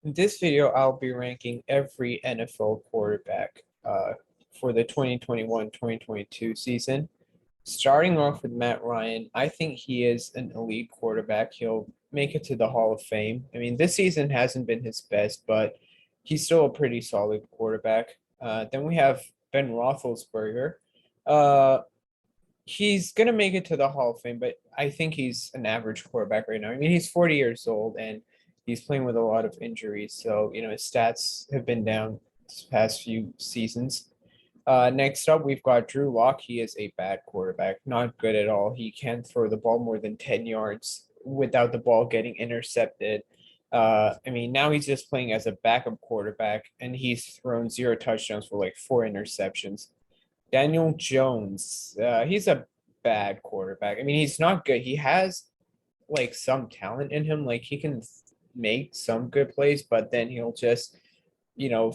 In this video, I'll be ranking every NFL quarterback for the 2021-2022 season. Starting off with Matt Ryan, I think he is an elite quarterback. He'll make it to the Hall of Fame. I mean, this season hasn't been his best, but he's still a pretty solid quarterback. Then we have Ben Roethlisberger. Uh, he's gonna make it to the Hall of Fame, but I think he's an average quarterback right now. I mean, he's 40 years old and he's playing with a lot of injuries, so his stats have been down this past few seasons. Next up, we've got Drew Lock. He is a bad quarterback, not good at all. He can't throw the ball more than 10 yards without the ball getting intercepted. I mean, now he's just playing as a backup quarterback, and he's thrown zero touchdowns for like four interceptions. Daniel Jones, he's a bad quarterback. I mean, he's not good. He has like some talent in him. Like he can make some good plays, but then he'll just,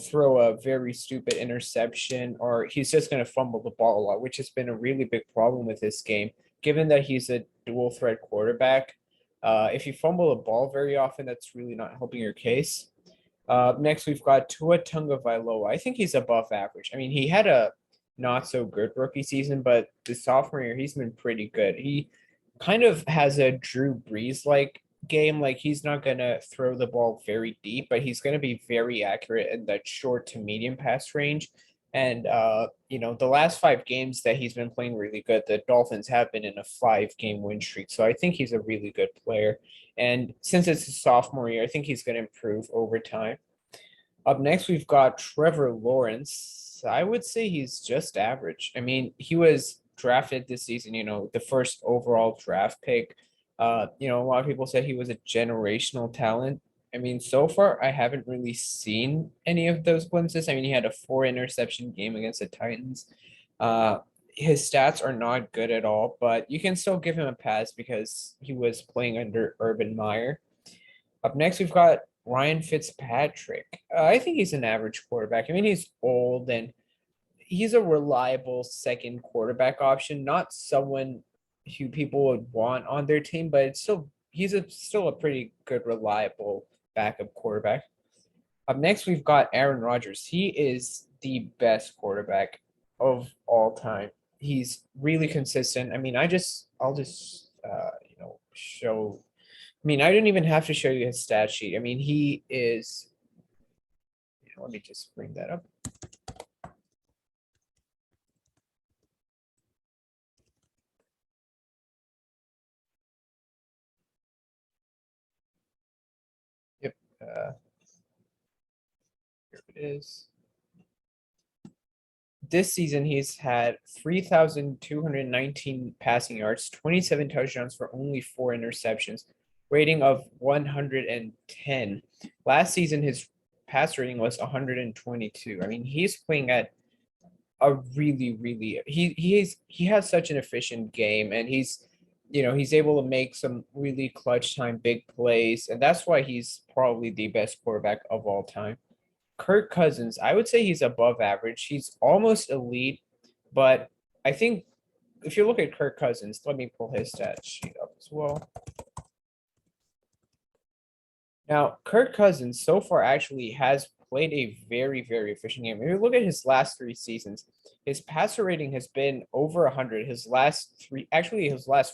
throw a very stupid interception or he's just going to fumble the ball a lot, which has been a really big problem with this game, given that he's a dual threat quarterback. If you fumble the ball very often, that's really not helping your case. Next, we've got Tua Tagovailoa. I think he's above average. I mean, he had a not so good rookie season, but the sophomore year, he's been pretty good. He kind of has a Drew Brees like game. Like he's not going to throw the ball very deep, but he's going to be very accurate in that short to medium pass range. And, the last five games that he's been playing really good, the Dolphins have been in a 5-game win streak. So I think he's a really good player. And since it's his sophomore year, I think he's going to improve over time. Up next, we've got Trevor Lawrence. I would say he's just average. I mean, he was drafted this season, the first overall draft pick. A lot of people say he was a generational talent. I mean, so far, I haven't really seen any of those glimpses. I mean, he had a 4 interception game against the Titans. Uh, his stats are not good at all, but you can still give him a pass because he was playing under Urban Meyer. Up next, we've got Ryan Fitzpatrick. I think he's an average quarterback. I mean, he's old and he's a reliable second quarterback option, not someone who people would want on their team, but still a pretty good, reliable backup quarterback. Up next, we've got Aaron Rodgers. He is the best quarterback of all time. He's really consistent. I mean, I'll just show. I mean, I didn't even have to show you his stat sheet. I mean, he is. Let me just bring that up. Yep. Here it is. This season, he's had 3,219 passing yards, 27 touchdowns for only 4 interceptions, rating of 110. Last season, his pass rating was 122. I mean, he's playing at a really he has such an efficient game, and he's able to make some really clutch time big plays, and that's why he's probably the best quarterback of all time. Kirk Cousins, I would say he's above average. He's almost elite, but I think if you look at Kirk Cousins, let me pull his stat sheet up as well. Now, Kirk Cousins so far actually has played a very efficient game. If you look at his last 3 seasons, his passer rating has been over 100. His last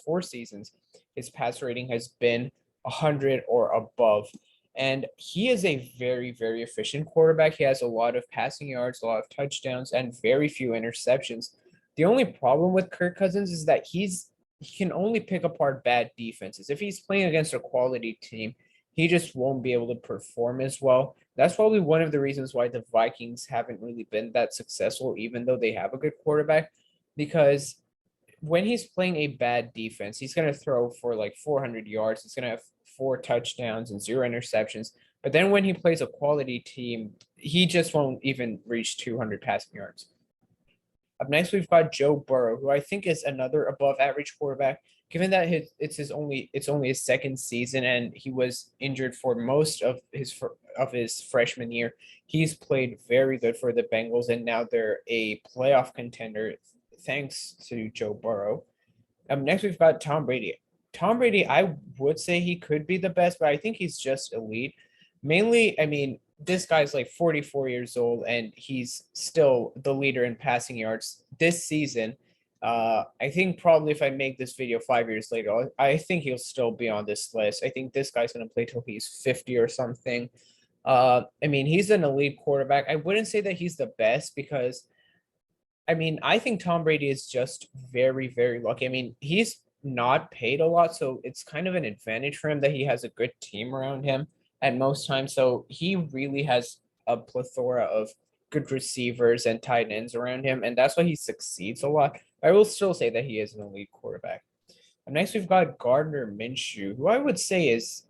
4 seasons, his passer rating has been 100 or above. And he is a very efficient quarterback. He has a lot of passing yards, a lot of touchdowns, and very few interceptions. The only problem with Kirk Cousins is that he can only pick apart bad defenses. If he's playing against a quality team, he just won't be able to perform as well. That's probably one of the reasons why the Vikings haven't really been that successful, even though they have a good quarterback, because when he's playing a bad defense, he's going to throw for like 400 yards. He's going to have 4 touchdowns and 0 interceptions. But then when he plays a quality team, he just won't even reach 200 passing yards. Up next, we've got Joe Burrow, who I think is another above average quarterback. Given that it's only his second season and he was injured for most of his freshman year, he's played very good for the Bengals, and now they're a playoff contender thanks to Joe Burrow. Next, we've got Tom Brady. Tom Brady, I would say he could be the best, but I think he's just elite. Mainly, I mean, this guy's like 44 years old and he's still the leader in passing yards this season. I think probably if I make this video 5 years later, I think he'll still be on this list. I think this guy's going to play till he's 50 or something. I mean, he's an elite quarterback. I wouldn't say that he's the best because I mean, I think Tom Brady is just very, very lucky. I mean, he's not paid a lot, so it's kind of an advantage for him that he has a good team around him at most times. So he really has a plethora of good receivers and tight ends around him, and that's why he succeeds a lot. I will still say that he is an elite quarterback. And next, we've got Gardner Minshew, who I would say is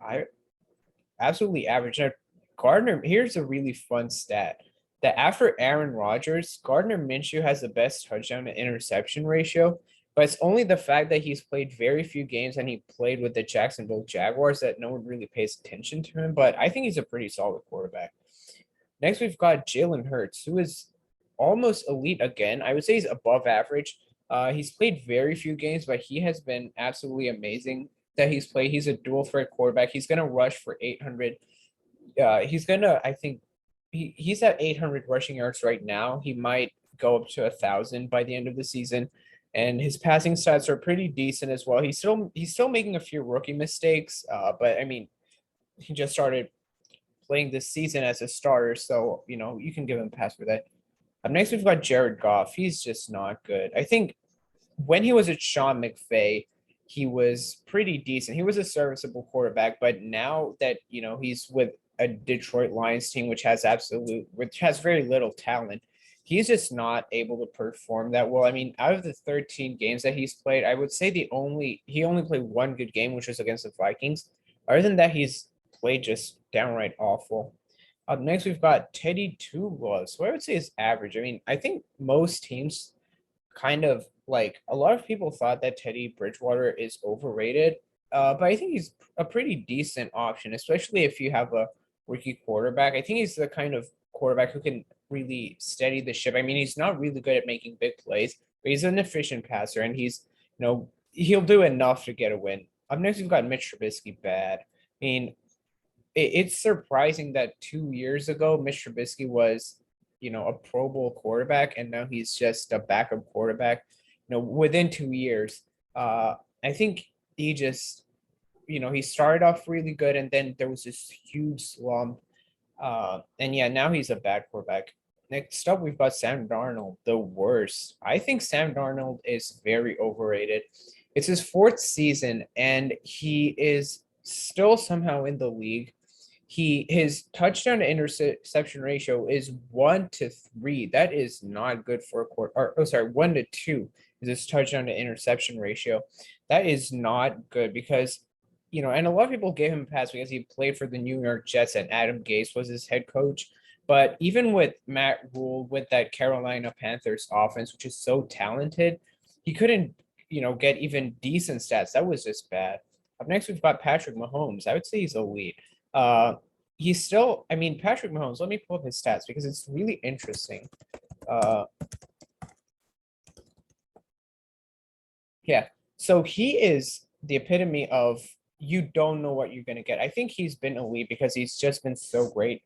absolutely average. Now, Gardner, here's a really fun stat that after Aaron Rodgers, Gardner Minshew has the best touchdown to interception ratio, but it's only the fact that he's played very few games and he played with the Jacksonville Jaguars that no one really pays attention to him. But I think he's a pretty solid quarterback. Next, we've got Jalen Hurts, who is almost elite again. I would say he's above average. He's played very few games, but he has been absolutely amazing that he's played. He's a dual threat quarterback. He's going to rush for 800. He's going to, I think, he's at 800 rushing yards right now. He might go up to 1,000 by the end of the season. And his passing stats are pretty decent as well. He's still making a few rookie mistakes, but I mean, he just started playing this season as a starter, so you can give him a pass for that. Up next, we've got Jared Goff. He's just not good. I think when he was at Sean McVay, he was pretty decent. He was a serviceable quarterback, but now that he's with a Detroit Lions team, which has very little talent, he's just not able to perform that well. I mean, out of the 13 games that he's played, I would say he only played one good game, which was against the Vikings. Other than that, he's played just downright awful. Up next, we've got Teddy Two Gloves, who I would say is average. I mean, I think most teams kind of like a lot of people thought that Teddy Bridgewater is overrated, but I think he's a pretty decent option, especially if you have a rookie quarterback. I think he's the kind of quarterback who can really steady the ship. I mean, he's not really good at making big plays, but he's an efficient passer, and he'll do enough to get a win. Up next, we've got Mitch Trubisky, bad. I mean, it's surprising that 2 years ago, Mitch Trubisky was, a Pro Bowl quarterback, and now he's just a backup quarterback. Within 2 years, I think he just, he started off really good, and then there was this huge slump. And yeah, now he's a bad quarterback. Next up, we've got Sam Darnold, the worst. I think Sam Darnold is very overrated. It's his fourth season, and he is still somehow in the league. His touchdown to interception ratio is 1-3. That is not good for a quarter. Or, oh, sorry, 1-2 is his touchdown to interception ratio. That is not good because, and a lot of people gave him a pass because he played for the New York Jets and Adam Gase was his head coach. But even with Matt Rule, with that Carolina Panthers offense, which is so talented, he couldn't, get even decent stats. That was just bad. Up next, we've got Patrick Mahomes. I would say he's elite. He's still, I mean, Patrick Mahomes, let me pull up his stats because it's really interesting. Yeah, so he is the epitome of you don't know what you're going to get. I think he's been elite because he's just been so great.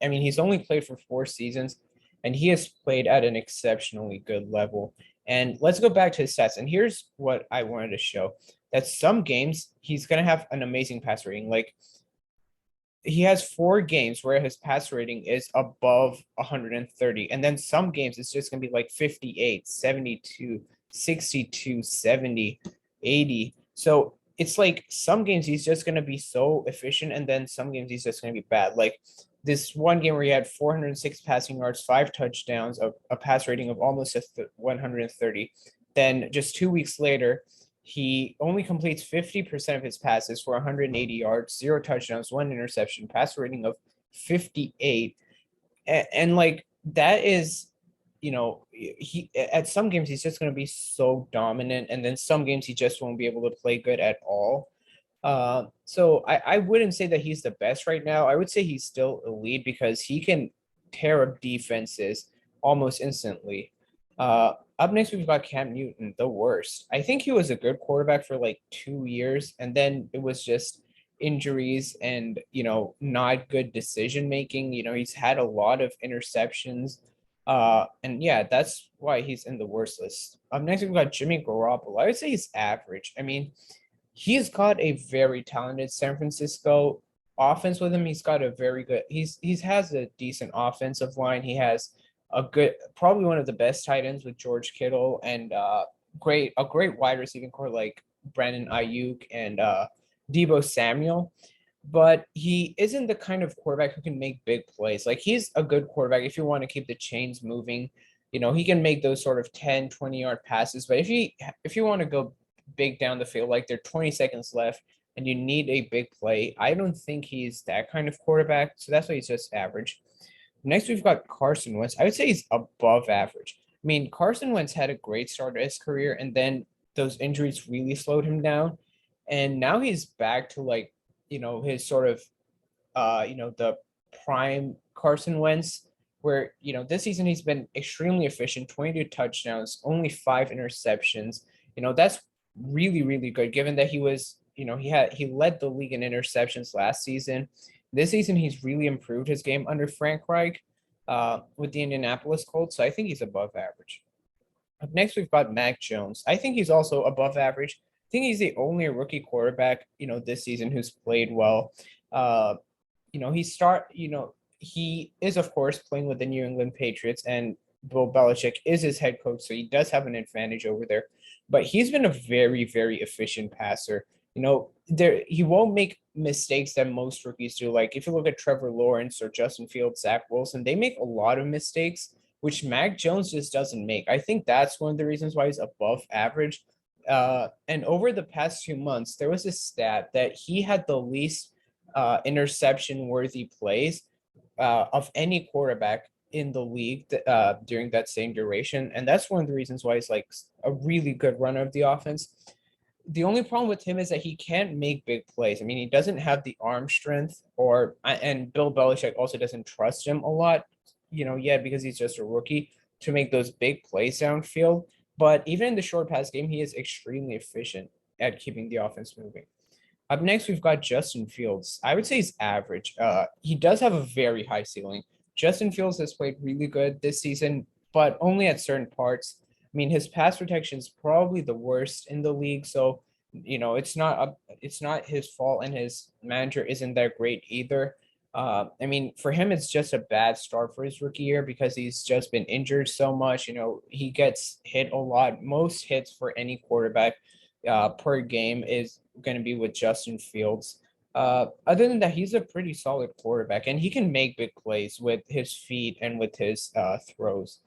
I mean, he's only played for 4 seasons and he has played at an exceptionally good level. And let's go back to his stats. And here's what I wanted to show that some games he's going to have an amazing pass rating. Like he has 4 games where his pass rating is above 130. And then some games it's just going to be like 58, 72, 62, 70, 80. So it's like some games he's just going to be so efficient. And then some games he's just going to be bad. Like this one game where he had 406 passing yards, 5 touchdowns, a pass rating of almost 130. Then just 2 weeks later, he only completes 50% of his passes for 180 yards, 0 touchdowns, 1 interception, pass rating of 58. And like that is, he at some games he's just going to be so dominant, and then some games he just won't be able to play good at all. So I wouldn't say that he's the best right now. I would say he's still elite because he can tear up defenses almost instantly. Up next, we've got Cam Newton, the worst. I think he was a good quarterback for like 2 years, and then injuries and, not good decision making. He's had a lot of interceptions. And yeah, that's why he's in the worst list. Up next, we've got Jimmy Garoppolo. I would say he's average. I mean, he's got a very talented San Francisco offense with him. He's got a very good. He's has a decent offensive line. He has probably one of the best tight ends with George Kittle and a great wide receiving core like Brandon Ayuk and Debo Samuel. But he isn't the kind of quarterback who can make big plays. Like he's a good quarterback if you want to keep the chains moving. He can make those sort of 10, 20-yard passes. But if you want to go big down the field, like there are 20 seconds left and you need a big play, I don't think he's that kind of quarterback. So that's why he's just average. Next, we've got Carson Wentz. I would say he's above average. I mean, Carson Wentz had a great start to his career, and then those injuries really slowed him down. And now he's back to his sort of, the prime Carson Wentz, where, this season he's been extremely efficient, 22 touchdowns, only 5 interceptions. That's really, really good given that he led the league in interceptions last season. This season, he's really improved his game under Frank Reich with the Indianapolis Colts. So I think he's above average. Up next, we've got Mack Jones. I think he's also above average. I think he's the only rookie quarterback, this season who's played well. He is, of course, playing with the New England Patriots, and Bill Belichick is his head coach, so he does have an advantage over there. But he's been a very, very efficient passer. He won't make mistakes that most rookies do. Like if you look at Trevor Lawrence or Justin Fields, Zach Wilson, they make a lot of mistakes, which Mac Jones just doesn't make. I think that's one of the reasons why he's above average. And over the past few months, there was a stat that he had the least interception-worthy plays of any quarterback in the league during that same duration. And that's one of the reasons why he's like a really good runner of the offense. The only problem with him is that he can't make big plays. I mean, he doesn't have the arm strength, and Bill Belichick also doesn't trust him a lot, yet because he's just a rookie to make those big plays downfield. But even in the short pass game, he is extremely efficient at keeping the offense moving. Up next, we've got Justin Fields. I would say he's average. He does have a very high ceiling. Justin Fields has played really good this season, but only at certain parts. I mean, his pass protection is probably the worst in the league. So, it's not his fault, and his manager isn't that great either. I mean, for him, it's just a bad start for his rookie year because he's just been injured so much. He gets hit a lot. Most hits for any quarterback per game is going to be with Justin Fields. Other than that, he's a pretty solid quarterback, and he can make big plays with his feet and with his throws.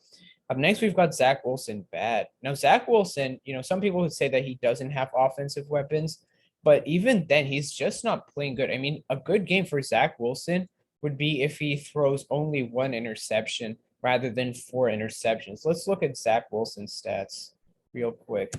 Up next, we've got Zach Wilson, bad. Now, Zach Wilson, some people would say that he doesn't have offensive weapons, but even then, he's just not playing good. I mean, a good game for Zach Wilson would be if he throws only 1 interception rather than 4 interceptions. Let's look at Zach Wilson's stats real quick.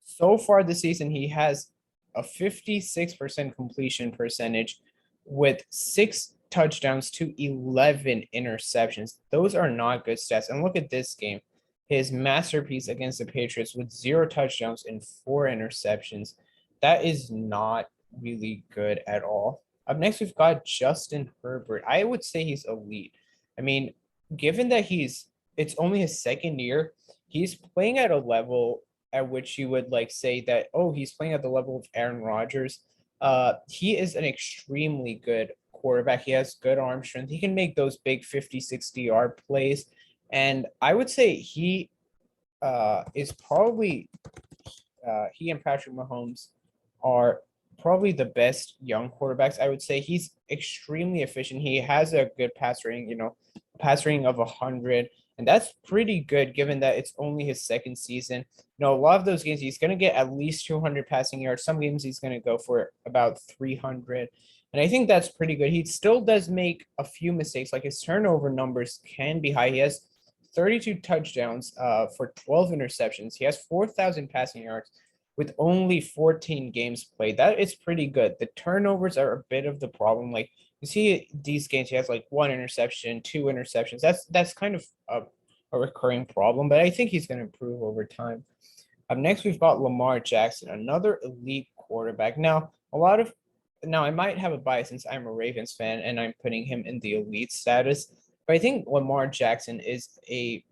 So far this season, he has a 56% completion percentage with 6 touchdowns to 11 interceptions. Those are not good stats. And look at this game. His masterpiece against the Patriots with 0 touchdowns and 4 interceptions. That is not really good at all. Up next, we've got Justin Herbert. I would say he's elite. I mean, given that it's only his second year, he's playing at a level at which you would say that, oh, he's playing at the level of Aaron Rodgers. He is an extremely good quarterback. He has good arm strength. He can make those big 50, 60-yard plays. And I would say he is probably, he and Patrick Mahomes are probably the best young quarterbacks. I would say he's extremely efficient. He has a good pass rating, of 100. And that's pretty good given that it's only his second season. A lot of those games, he's going to get at least 200 passing yards. Some games he's going to go for about 300. And I think that's pretty good. He still does make a few mistakes. Like his turnover numbers can be high. He has 32 touchdowns for 12 interceptions. He has 4,000 passing yards with only 14 games played. That is pretty good. The turnovers are a bit of the problem. You see these games, he has 1 interception, 2 interceptions. That's kind of a recurring problem, but I think he's going to improve over time. Up next, we've got Lamar Jackson, another elite quarterback. Now I might have a bias since I'm a Ravens fan and I'm putting him in the elite status, but I think Lamar Jackson is a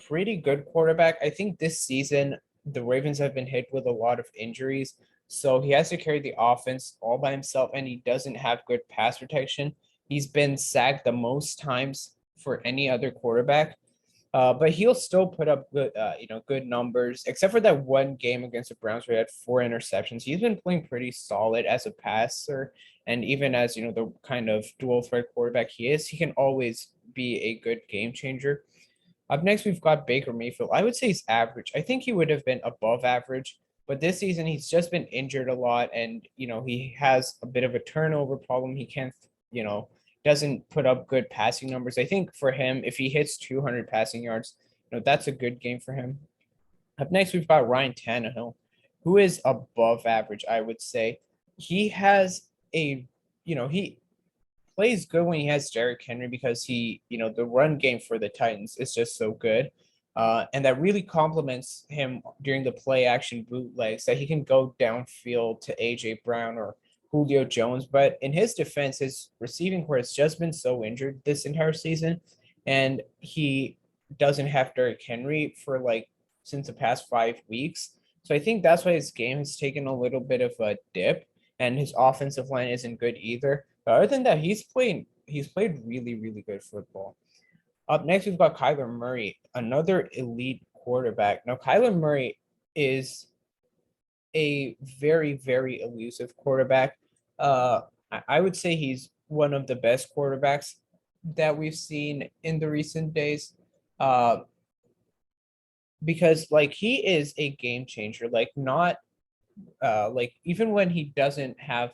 pretty good quarterback. I think this season the Ravens have been hit with a lot of injuries, so he has to carry the offense all by himself, and he doesn't have good pass protection. He's been sacked the most times for any other quarterback. But he'll still put up good numbers, except for that one game against the Browns where he had 4 interceptions. He's been playing pretty solid as a passer, and even as the kind of dual threat quarterback he is, he can always be a good game changer. Up next, we've got Baker Mayfield. I would say he's average. I think he would have been above average, but this season he's just been injured a lot, and he has a bit of a turnover problem. He can't, doesn't put up good passing numbers. I think for him, if he hits 200 passing yards, that's a good game for him. Up next, we've got Ryan Tannehill, who is above average, I would say. He has he plays good when he has Derrick Henry because the run game for the Titans is just so good. And that really complements him during the play action bootlegs that he can go downfield to AJ Brown or Julio Jones. But in his defense, his receiving core has just been so injured this entire season. And he doesn't have Derrick Henry for since the past 5 weeks. So I think that's why his game has taken a little bit of a dip and his offensive line isn't good either. But other than that, he's played really, really good football. Up next, we've got Kyler Murray, another elite quarterback. Now, Kyler Murray is a very, very elusive quarterback. I would say he's one of the best quarterbacks that we've seen in the recent days. Because he is a game changer. Not even when he doesn't have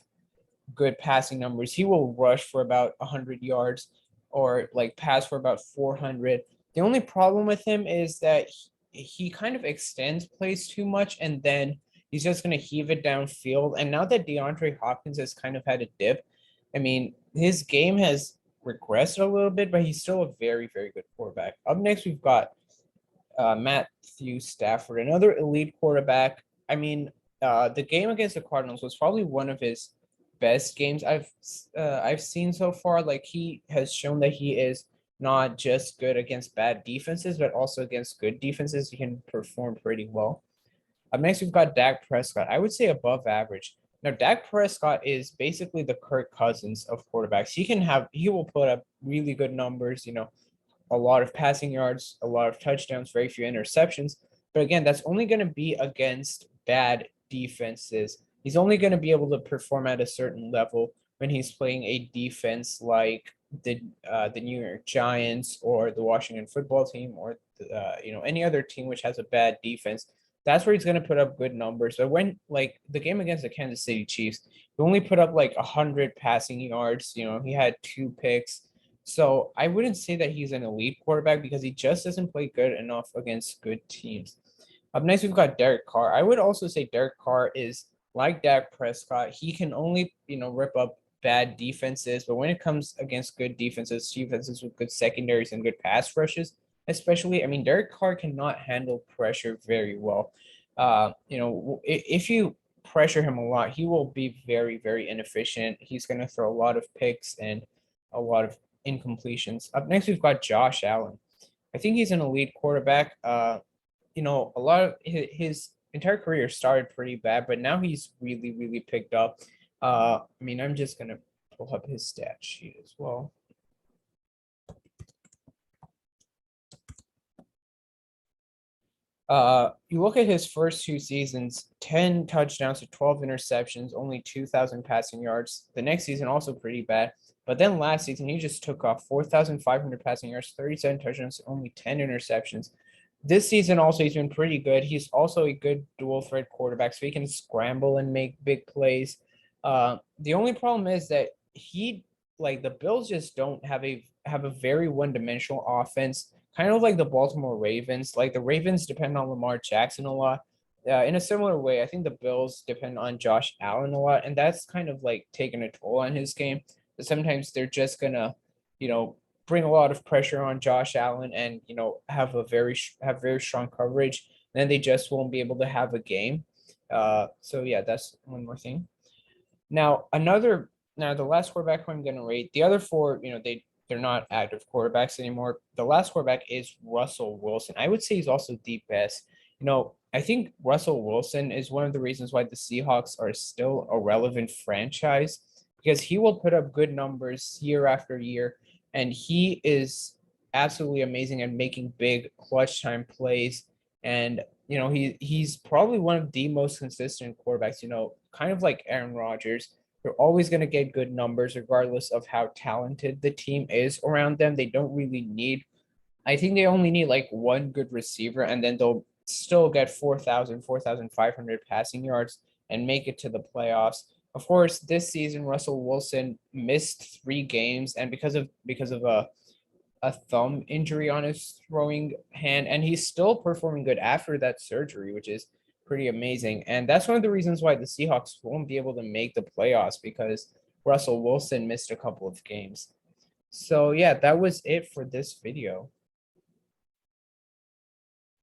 good passing numbers, he will rush for about 100 yards or pass for about 400. The only problem with him is that he kind of extends plays too much, and then he's just going to heave it downfield. And now that DeAndre Hopkins has kind of had a dip, I mean, his game has regressed a little bit, but he's still a very, very good quarterback. Up next, we've got Few Stafford, another elite quarterback. I mean, the game against the Cardinals was probably one of his best games I've seen so far. He has shown that he is not just good against bad defenses, but also against good defenses. He can perform pretty well. Up next, we've got Dak Prescott. I would say above average. Now, Dak Prescott is basically the Kirk Cousins of quarterbacks. He will put up really good numbers, a lot of passing yards, a lot of touchdowns, very few interceptions. But again, that's only going to be against bad defenses. He's only going to be able to perform at a certain level when he's playing a defense like the New York Giants or the Washington football team or any other team which has a bad defense. That's where he's going to put up good numbers. But when the game against the Kansas City Chiefs, he only put up 100 passing yards. He had 2 picks. So I wouldn't say that he's an elite quarterback because he just doesn't play good enough against good teams. Up next, we've got Derek Carr. I would also say Derek Carr is like Dak Prescott. He can only, rip up bad defenses, but when it comes against good defenses with good secondaries and good pass rushes, especially, I mean, Derek Carr cannot handle pressure very well. If you pressure him a lot, he will be very, very inefficient. He's going to throw a lot of picks and a lot of incompletions. Up next, we've got Josh Allen. I think he's an elite quarterback. A lot of his entire career started pretty bad, but now he's really, really picked up. I'm just going to pull up his stat sheet as well. You look at his first 2 seasons, 10 touchdowns to 12 interceptions, only 2,000 passing yards. The next season also pretty bad. But then last season, he just took off 4,500 passing yards, 37 touchdowns, only 10 interceptions. This season also, he's been pretty good. He's also a good dual threat quarterback, so he can scramble and make big plays. The only problem is that the Bills just don't have a very one-dimensional offense, kind of like the Baltimore Ravens. The Ravens depend on Lamar Jackson a lot. In a similar way, I think the Bills depend on Josh Allen a lot, and that's kind of taking a toll on his game. But sometimes they're just gonna, bring a lot of pressure on Josh Allen and have very strong coverage, then they just won't be able to have a game. So yeah, that's one more thing. Now the last quarterback who I'm going to rate, the other four, they're not active quarterbacks anymore. The last quarterback is Russell Wilson. I would say he's also the best. I think Russell Wilson is one of the reasons why the Seahawks are still a relevant franchise because he will put up good numbers year after year, and he is absolutely amazing at making big clutch time plays. And he's probably one of the most consistent quarterbacks. Kind of like Aaron Rodgers. They're always going to get good numbers regardless of how talented the team is around them. They don't really need, I think they only need like one good receiver, and then they'll still get 4,500 passing yards and make it to the playoffs. Of course, this season Russell Wilson missed 3 games, and because of a thumb injury on his throwing hand, and he's still performing good after that surgery, which is pretty amazing. And that's one of the reasons why the Seahawks won't be able to make the playoffs because Russell Wilson missed a couple of games. So yeah, that was it for this video.